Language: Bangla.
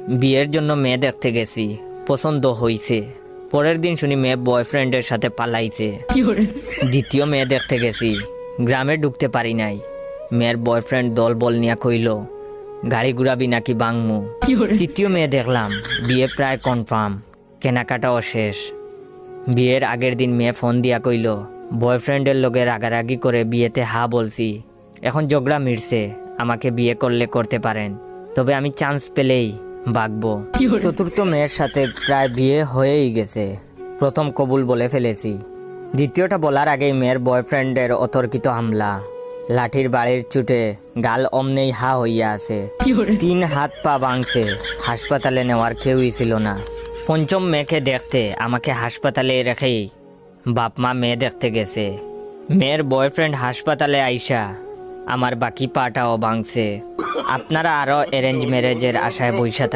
বিয়ের জন্য মেয়ে দেখতে গেছি, পছন্দ হইছে। পরের দিন শুনি মেয়ে বয়ফ্রেন্ডের সাথে পালাইছে। দ্বিতীয় মেয়ে দেখতে গেছি, গ্রামে ঢুকতে পারি নাই। মেয়ের বয়ফ্রেন্ড দল বল নিয়া কইল গাড়ি ঘুরাবি নাকি বাংমু। তৃতীয় মেয়ে দেখলাম, বিয়ে প্রায় কনফার্ম, কেনাকাটাও শেষ। বিয়ের আগের দিন মেয়ে ফোন দিয়া কইল বয়ফ্রেন্ডের লগে রাগারাগি করে বিয়েতে হা বলছি, এখন ঝগড়া মিটছে, আমাকে বিয়ে করলে করতে পারেন, তবে আমি চান্স পেলেই বাগবো। চতুর্থ মেয়ের সাথে প্রায় বিয়ে হয়েই গেছে, প্রথম কবুল বলে ফেলেছি। দ্বিতীয়টা বলার আগেই মেয়ের বয়ফ্রেন্ডের অতর্কিত হামলা, লাঠির বাড়ির চুটে গাল অমনেই হা হইয়া আছে, 3 হাত পা ভাঙছে, হাসপাতালে নেওয়ার কেউই ছিল না। পঞ্চম মেয়েকে দেখতে আমাকে হাসপাতালে রেখেই বাপ মা মেয়ে দেখতে গেছে। মেয়ের বয়ফ্রেন্ড হাসপাতালে আইসা আমার বাকি পাটাও ভাঙছে। আপনারা আরও অ্যারেঞ্জ ম্যারেজের আশায় বইসা থাকেন।